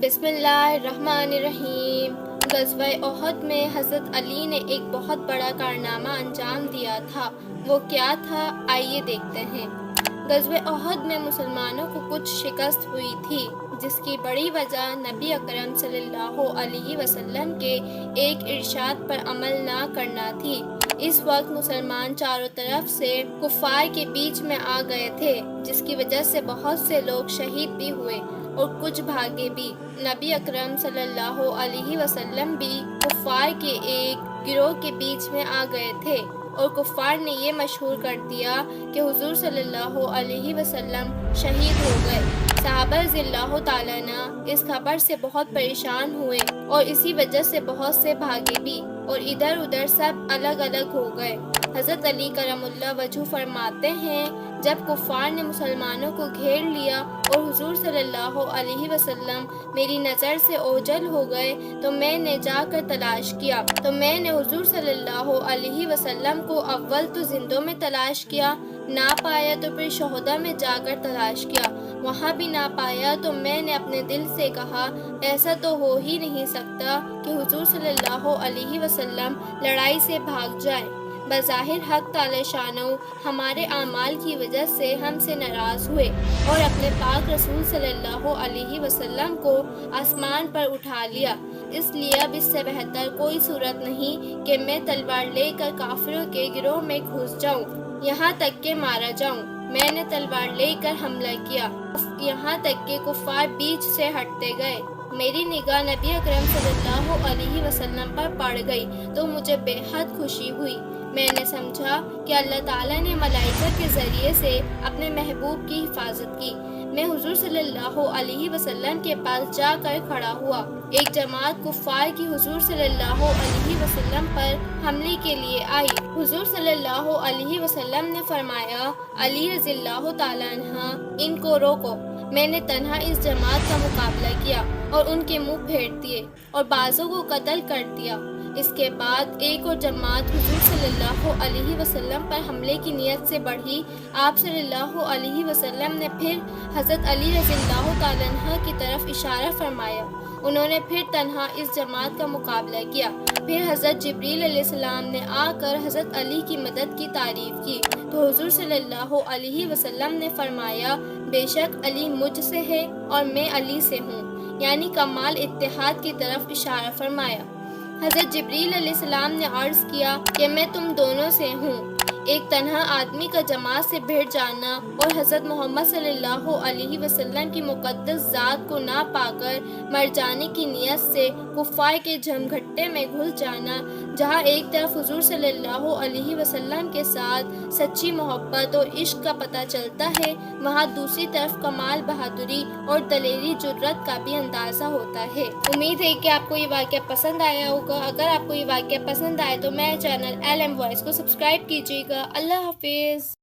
बिस्मिल्लाहिर्रहमानिर्रहीम। ग़ज़वा उहद में हज़रत अली ने एक बहुत बड़ा कारनामा अंजाम दिया था। वो क्या था, आइए देखते हैं। ग़ज़वा उहद में मुसलमानों को कुछ शिकस्त हुई थी, जिसकी बड़ी वजह नबी अकरम सल्लल्लाहु अलैहि वसल्लम के एक इरशाद पर अमल ना करना थी। इस वक्त मुसलमान चारों तरफ से कुफ़ार के बीच में आ गए थे, जिसकी वजह से बहुत से लोग शहीद भी हुए और कुछ भागे भी। नबी अकरम सल्लल्लाहु अलैहि वसल्लम भी कुफ़ार के एक गिरोह के बीच में आ गए थे और कुफ़ार ने ये मशहूर कर दिया कि हुज़ूर सल्लल्लाहु अलैहि वसल्लम शहीद हो गए। सहाबा रज़ियल्लाहु ताला अन्हुम इस खबर से बहुत परेशान हुए और इसी वजह से बहुत से भागे भी और इधर उधर सब अलग अलग हो गए। हज़रत अली करमुल्लाह वजह फरमाते हैं, जब कुफ़ार ने मुसलमानों को घेर लिया और हुज़ूर सल्लल्लाहु अलैहि वसल्लम मेरी नज़र से ओझल हो गए तो मैंने जाकर तलाश किया। मैंने हुज़ूर सल्लल्लाहु अलैहि वसल्लम को अव्वल तो जिंदों में तलाश किया, ना पाया तो फिर शोहदा में जाकर तलाश किया। वहाँ भी ना पाया तो मैंने अपने दिल से कहा, ऐसा तो हो ही नहीं सकता कि हुज़ूर सल्लल्लाहु अलैहि वसल्लम लड़ाई से भाग जाए। बज़ाहिर हक़ ताला शानो हमारे आमाल की वजह से हमसे नाराज़ हुए और अपने पाक रसूल सल्लल्लाहु अलैहि वसल्लम को आसमान पर उठा लिया। इसलिए अब इससे बेहतर कोई सूरत नहीं कि मैं तलवार लेकर काफिरों के गिरोह में घुस जाऊं, यहाँ तक के मारा जाऊं। मैंने तलवार लेकर हमला किया, यहाँ तक के कुफ़ार बीच से हटते गए। मेरी निगाह नबी अकरम सल्लल्लाहु अलैहि वसल्लम पर पड़ गई तो मुझे बेहद खुशी हुई। मैंने समझा कि अल्लाह ताला ने मलाइका के ज़रिए से अपने महबूब की हिफाजत की। मैं हुज़ूर सल्लल्लाहु अलैहि वसल्लम के पास जाकर खड़ा हुआ। एक जमात कुफ़ार की हुज़ूर सल्लल्लाहु अलैहि वसल्लम पर हमले के लिए आई। हुज़ूर सल्लल्लाहु अलैहि वसल्लम ने फरमाया, अली रज़ियल्लाहु ताला अन्हा, इनको रोको। मैंने तन्हा इस जमात का मुकाबला किया और उनके मुंह फेर दिए और बाज़ों को कत्ल कर दिया। इसके बाद एक और जमात हुज़ूर सल्लल्लाहु अलैहि वसल्लम पर हमले की नीयत से बढ़ी। आप सल्लल्लाहु अलैहि वसल्लम ने फिर हज़रत अली रज़ियल्लाहु ताला अन्हा की तरफ इशारा फरमाया। उन्होंने फिर तन्हा इस जमात का मुकाबला किया। फिर हज़रत जिब्रील अलैहिस्सलाम ने आकर हज़रत अली की मदद की तारीफ़ की तो हुज़ूर सल्लल्लाहु अलैहि वसल्लम ने फरमाया, बेशक अली मुझसे है और मैं अली से हूँ, यानी कमाल इत्तेहाद की तरफ इशारा फरमाया। हज़रत जिब्रील अलैहिस्सलाम ने अर्ज़ किया कि मैं तुम दोनों से हूँ। एक तन्हा आदमी का जमात से भिड़ जाना और हज़रत मोहम्मद सल्लल्लाहु अलैहि वसल्लम की मुक़द्दस ज़ात को ना पाकर मर जाने की नीयत से कुफ़ार के झमघट्टे में घुस जाना, जहाँ एक तरफ हुज़ूर सल्लल्लाहु अलैहि वसल्लम के साथ सच्ची मोहब्बत और इश्क का पता चलता है, वहाँ दूसरी तरफ कमाल बहादुरी और दलेरी जुर्रत का भी अंदाज़ा होता है। उम्मीद है कि आपको ये वाक़या पसंद आया होगा। अगर आपको ये वाक़या पसंद आए तो मेरे चैनल LM वॉइस को सब्सक्राइब कीजिएगा। अल्लाह हाफिज़।